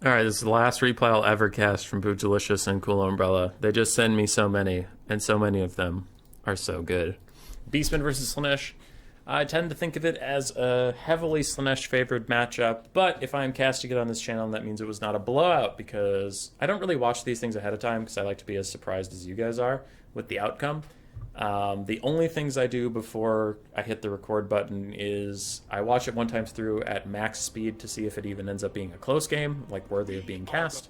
All right, this is the last replay I'll ever cast from Bootylicious and Cool Umbrella. They just send me so many, and so many of them are so good. Beastman versus Slaanesh. I tend to think of it as a heavily Slaanesh-favored matchup, but if I'm casting it on this channel, that means it was not a blowout, because I don't really watch these things ahead of time, because I like to be as surprised as you guys are with the outcome. The only things I do before I hit the record button is I watch it one time through at max speed to see if it even ends up being a close game, like worthy of being cast.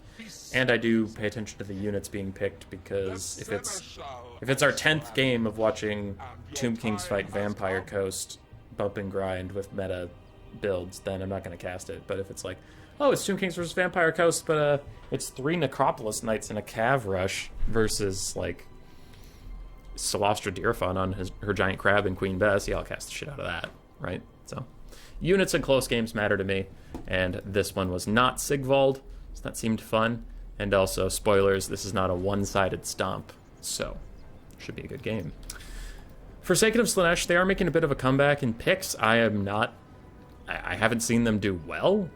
And I do pay attention to the units being picked, because if it's our 10th game of watching Tomb Kings fight Vampire Coast, bump and grind with meta builds, then I'm not going to cast it. But if it's like, oh, it's Tomb Kings versus Vampire Coast, but it's 3 Necropolis Knights and a Cav Rush versus like Solostra Deerfun on her giant crab and Queen Bess, yeah, I'll cast the shit out of that, right? So, units in close games matter to me, and this one was not Sigvald, so that seemed fun. And also, spoilers, this is not a one-sided stomp, so should be a good game. Forsaken of Slaanesh, they are making a bit of a comeback in picks. I haven't seen them do well.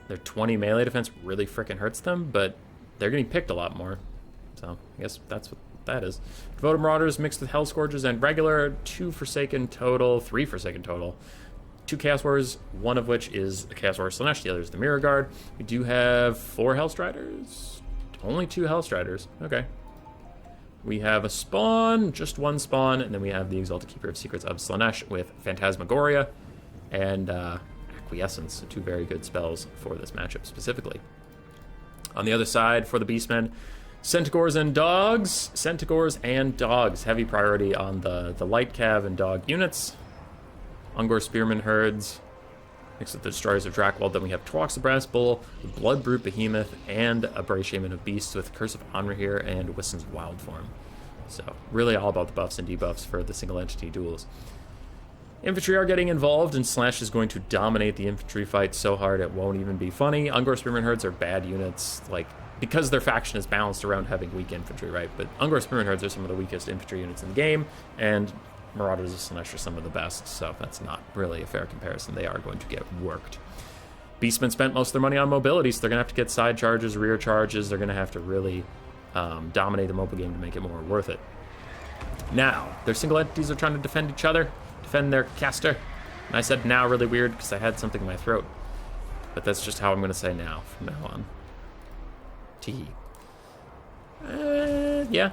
Their 20 melee defense really freaking hurts them, but they're getting picked a lot more. So, I guess that's what that is. Devoted Marauders mixed with Hell Scourges and regular, 2 Forsaken total, 3 Forsaken total. 2 Chaos Warriors, one of which is a Chaos Warrior Slaanesh, the other is the Mirror Guard. We do have 4 Hellstriders. Only 2 Hellstriders. Okay. We have a spawn, just 1 spawn, and then we have the Exalted Keeper of Secrets of Slaanesh with Phantasmagoria and Acquiescence, so 2 very good spells for this matchup specifically. On the other side, for the Beastmen, Centaurs and Dogs. Centaurs and Dogs. Heavy priority on the light cav and dog units. Ungor Spearman herds. Mixed with the Destroyers of Drakwald. Then we have Torrox the Brass Bull, the Blood Brute Behemoth, and a Bray Shaman of Beasts with Curse of Onrahir and Wissen's Wild Form. So, really all about the buffs and debuffs for the single entity duels. Infantry are getting involved, and Slaanesh is going to dominate the infantry fight so hard it won't even be funny. Ungor Spearman herds are bad units, like, because their faction is balanced around having weak infantry, right? But Ungor Spearman herds are some of the weakest infantry units in the game, and Marauders of Slaanesh are some of the best, so that's not really a fair comparison. They are going to get worked. Beastmen spent most of their money on mobility, so they're going to have to get side charges, rear charges. They're going to have to really dominate the mobile game to make it more worth it. Now, their single entities are trying to defend each other, defend their caster. And I said now really weird because I had something in my throat. But that's just how I'm going to say now from now on. Tee. Yeah.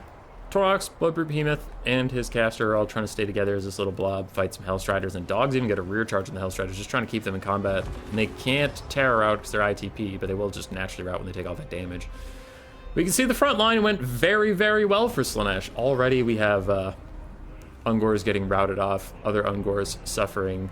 Torrox, Bloodbrute Behemoth, and his caster are all trying to stay together as this little blob, fight some Hellstriders, and Dogs even get a rear charge on the Hellstriders, just trying to keep them in combat. And they can't terror out because they're ITP, but they will just naturally rout when they take all that damage. We can see the front line went very, very well for Slaanesh. Already we have Ungors getting routed off, other Ungors suffering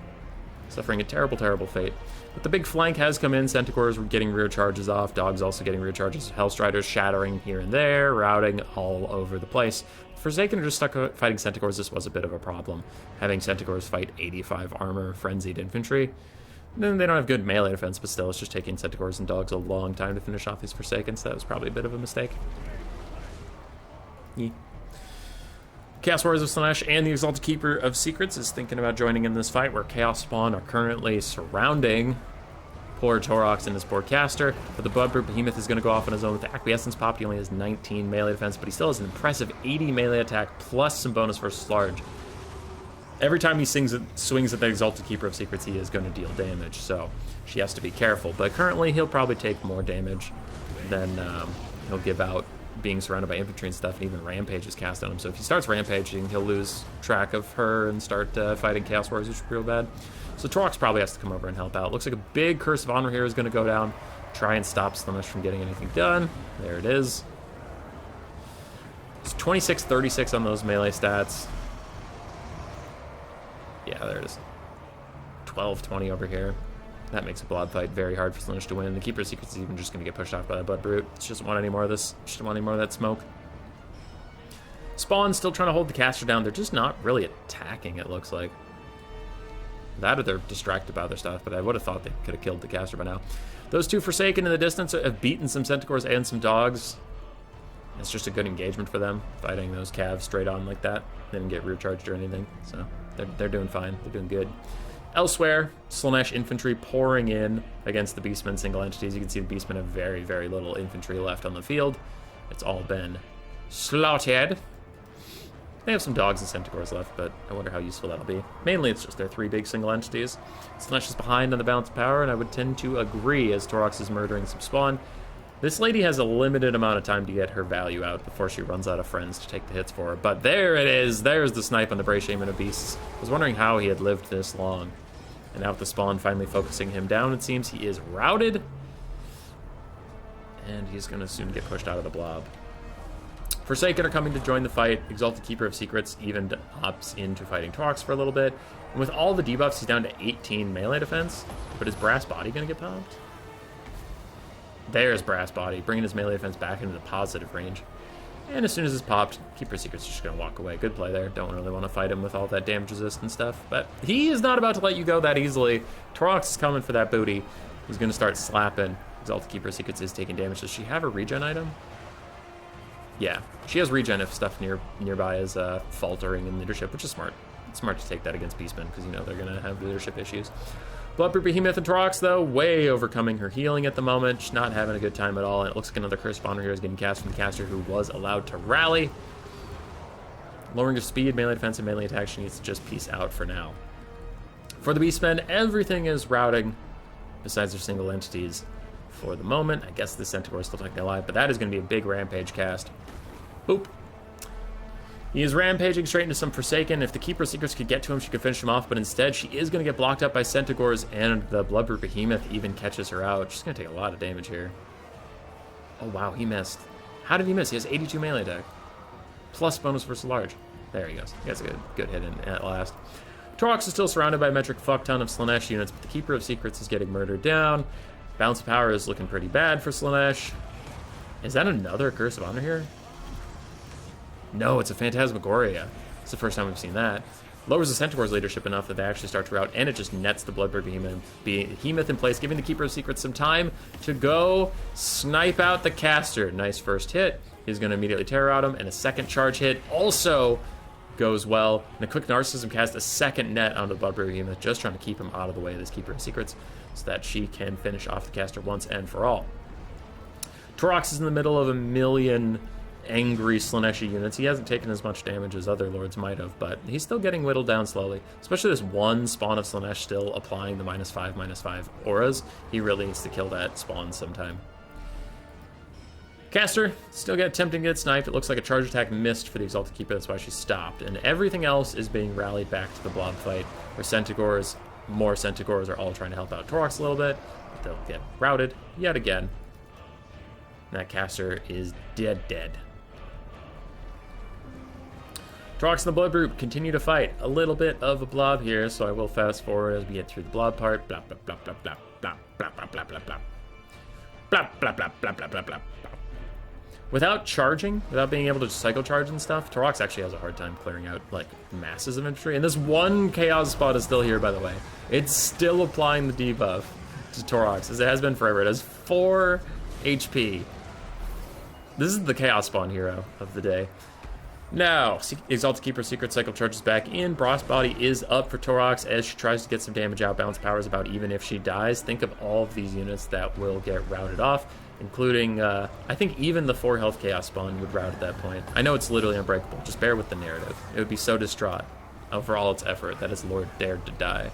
a terrible, terrible fate. But the big flank has come in. Centaurs were getting rear charges off. Dogs also getting rear charges. Hellstriders shattering here and there, routing all over the place. Forsaken are just stuck fighting Centaurs. This was a bit of a problem. Having Centaurs fight 85 armor, frenzied infantry. And then they don't have good melee defense, but still, it's just taking Centaurs and Dogs a long time to finish off these Forsaken, so that was probably a bit of a mistake. Yeah. Chaos Warriors of Slaanesh and the Exalted Keeper of Secrets is thinking about joining in this fight, where Chaos Spawn are currently surrounding poor Torrox and his poor caster. But the Bloodbrute Behemoth is going to go off on his own with the Acquiescence popped. He only has 19 melee defense, but he still has an impressive 80 melee attack, plus some bonus versus large. Every time he swings at the Exalted Keeper of Secrets, he is going to deal damage, so she has to be careful. But currently, he'll probably take more damage than he'll give out being surrounded by infantry and stuff, and even Rampage is cast on him. So if he starts rampaging, he'll lose track of her and start fighting Chaos Warriors, which is real bad. So Torrox probably has to come over and help out. Looks like a big Curse of Honor here is going to go down. Try and stop Slaanesh from getting anything done. There it is. It's 26-36 on those melee stats. Yeah, there it is. 12-20 over here. That makes a blob fight very hard for Slaanesh to win. The Keeper of Secrets is even just going to get pushed off by that Blood Brute. She doesn't want any more of this. She doesn't want any more of that smoke. Spawn's still trying to hold the caster down. They're just not really attacking, it looks like. That or they're distracted by other stuff, but I would have thought they could have killed the caster by now. Those 2 Forsaken in the distance have beaten some Centaurs and some Dogs. It's just a good engagement for them, fighting those calves straight on like that. They didn't get rear charged or anything, so they're doing fine. They're doing good. Elsewhere, Slaanesh infantry pouring in against the Beastmen single entities. You can see the Beastmen have very, very little infantry left on the field. It's all been slaughtered. They have some dogs and centaurs left, but I wonder how useful that'll be. Mainly, it's just their 3 big single entities. Slaanesh is behind on the balance of power, and I would tend to agree as Torox is murdering some spawn. This lady has a limited amount of time to get her value out before she runs out of friends to take the hits for her. But there it is. There's the snipe on the Bray Shaman of Beasts. I was wondering how he had lived this long. And now with the spawn finally focusing him down, it seems he is routed. And he's going to soon get pushed out of the blob. Forsaken are coming to join the fight. Exalted Keeper of Secrets even opts into fighting Torox for a little bit. And with all the debuffs, he's down to 18 melee defense. But is Brass Body going to get popped? There's Brass Body, bringing his melee defense back into the positive range. And as soon as it's popped, Keeper of Secrets is just going to walk away. Good play there. Don't really want to fight him with all that damage resist and stuff. But he is not about to let you go that easily. Torox is coming for that booty. He's going to start slapping. Exalted Keeper of Secrets is taking damage. Does she have a regen item? Yeah, she has regen if stuff nearby is faltering in leadership, which is smart. It's smart to take that against Beastmen because you know they're going to have leadership issues. Bloodbrute Behemoth and Torox, though, way overcoming her healing at the moment. She's not having a good time at all, and it looks like another Curse Spawner here is getting cast from the caster who was allowed to rally. Lowering her speed, melee defense, and melee attack, she needs to just peace out for now. For the Beastmen, everything is routing besides their single entities for the moment. I guess the Centaur is still technically alive, but that is going to be a big Rampage cast. Boop. He is rampaging straight into some Forsaken. If the Keeper of Secrets could get to him, she could finish him off, but instead she is going to get blocked up by Centaurs, and the Bloodbrute Behemoth even catches her out. She's going to take a lot of damage here. Oh, wow, he missed. How did he miss? He has 82 melee attack. Plus bonus versus large. There he goes. He gets a good hit in at last. Torox is still surrounded by a metric fuck ton of Slaanesh units, but the Keeper of Secrets is getting murdered down. Balance of power is looking pretty bad for Slaanesh. Is that another Curse of Honor here? No, it's a Phantasmagoria. It's the first time we've seen that. Lowers the Centaur's leadership enough that they actually start to rout, and it just nets the Bloodbrute Behemoth in place, giving the Keeper of Secrets some time to go snipe out the caster. Nice first hit. He's going to immediately terror out him, and a second charge hit also goes well. And a quick Narcissism cast a second net onto the Bloodbrute Behemoth, just trying to keep him out of the way of this Keeper of Secrets so that she can finish off the caster once and for all. Torox is in the middle of a million angry Slaaneshi units. He hasn't taken as much damage as other lords might have, but he's still getting whittled down slowly. Especially this one spawn of Slaanesh still applying the -5/-5 auras. He really needs to kill that spawn sometime. Caster still attempting to get sniped. It looks like a charge attack missed for the Exalted Keeper. That's why she stopped. And everything else is being rallied back to the blob fight, where Centaurs, more Centaurs are all trying to help out Torox a little bit, but they'll get routed yet again. And that caster is dead. Torox and the Bloodbrute continue to fight. A little bit of a blob here, so I will fast forward as we get through the blob part. Blah, blah, blah, blah, blah, blah, blah, blah, blah, blah, blah. Blah, blah, blah, blah, blah, blah, blah. Without charging, without being able to cycle charge and stuff, Torox actually has a hard time clearing out, like, masses of infantry. And this one Chaos spot is still here, by the way. It's still applying the debuff to Torox, as it has been forever. It has 4 HP. This is the Chaos spawn hero of the day. Now, Exalted Keeper Secret Cycle charges back in. Brass Body is up for Torox as she tries to get some damage out. Balance power is about even if she dies. Think of all of these units that will get routed off, including, I think even the 4 health Chaos spawn would rout at that point. I know it's literally unbreakable. Just bear with the narrative. It would be so distraught for all its effort that its lord dared to die.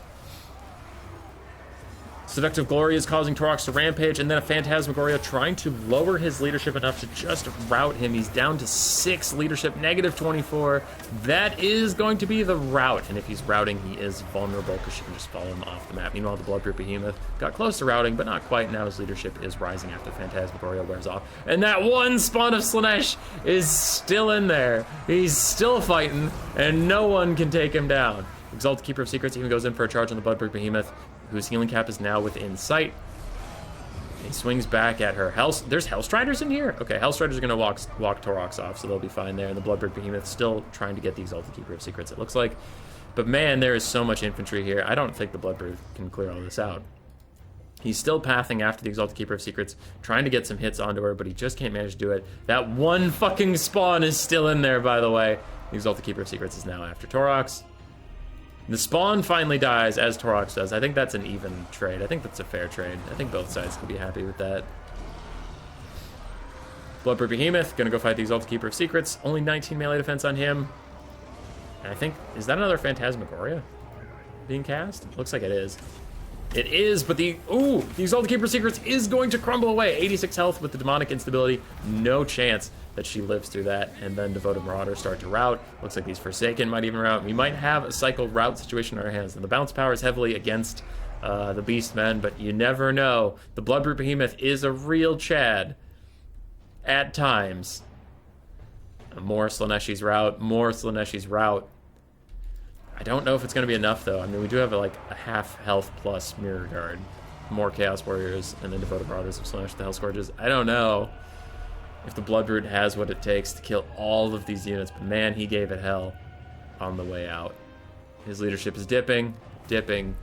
Seductive Glory is causing Torox to rampage, and then a Phantasmagoria trying to lower his leadership enough to just rout him. He's down to 6 leadership, -24. That is going to be the rout, and if he's routing, he is vulnerable because she can just follow him off the map. Meanwhile, the Bloodbrute Behemoth got close to routing, but not quite. Now his leadership is rising after Phantasmagoria wears off. And that one spawn of Slaanesh is still in there. He's still fighting, and no one can take him down. Exalted Keeper of Secrets even goes in for a charge on the Bloodbrute Behemoth, whose healing cap is now within sight. He swings back at her. There's Hellstriders in here? Okay, Hellstriders are going to walk Torox off, so they'll be fine there. And the Bloodbrute Behemoth still trying to get the Exalted Keeper of Secrets, it looks like. But man, there is so much infantry here. I don't think the Bloodbrute can clear all this out. He's still pathing after the Exalted Keeper of Secrets, trying to get some hits onto her, but he just can't manage to do it. That one fucking spawn is still in there, by the way. The Exalted Keeper of Secrets is now after Torox. The Spawn finally dies, as Torox does. I think that's an even trade. I think that's a fair trade. I think both sides could be happy with that. Bloodbrute Behemoth, gonna go fight the Exalted Keeper of Secrets. Only 19 melee defense on him. And I think, is that another Phantasmagoria being cast? Looks like it is. It is, but the Exalted Keeper of Secrets is going to crumble away. 86 health with the demonic instability. No chance that she lives through that. And then Devoted Marauders start to rout. Looks like these Forsaken might even rout. We might have a cycle rout situation in our hands. And the bounce power is heavily against the Beastmen, but you never know. The Bloodbrute Behemoth is a real Chad at times. More Slaneshi's rout. More Slaneshi's rout. I don't know if it's going to be enough, though. I mean, we do have like a half health plus Mirror Guard. More Chaos Warriors, and then Devoted Marauders of Slaanesh the Hellscourges. I don't know if the Bloodbrute has what it takes to kill all of these units, but man, he gave it hell on the way out. His leadership is dipping, and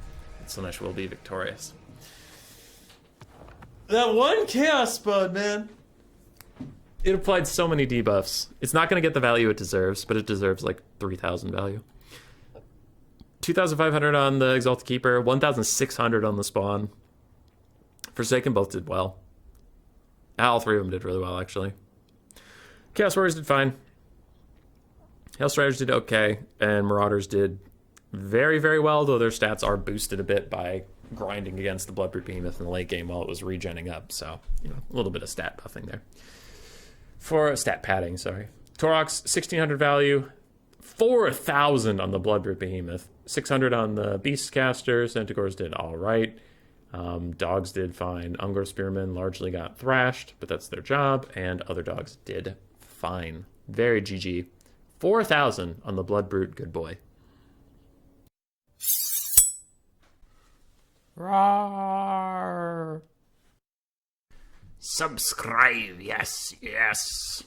Slaanesh will be victorious. That one Chaos Spud, man. It applied so many debuffs. It's not going to get the value it deserves, but it deserves like 3,000 value. 2,500 on the Exalted Keeper, 1,600 on the Spawn. Forsaken both did well. All three of them did really well, actually. Chaos Warriors did fine. Hellstriders did okay, and Marauders did very, very well, though their stats are boosted a bit by grinding against the Bloodbrute Behemoth in the late game while it was regenning up, so, you know, a little bit of stat buffing there. For stat padding, sorry. Torox, 1,600 value, 4,000 on the Bloodbrute Behemoth, 600 on the Beastcaster. Centaurs did all right. Dogs did fine. Ungor Spearmen largely got thrashed, but that's their job, and other dogs did fine. Very GG. 4,000 on the Bloodbrute, good boy. Roar! Subscribe, yes, yes.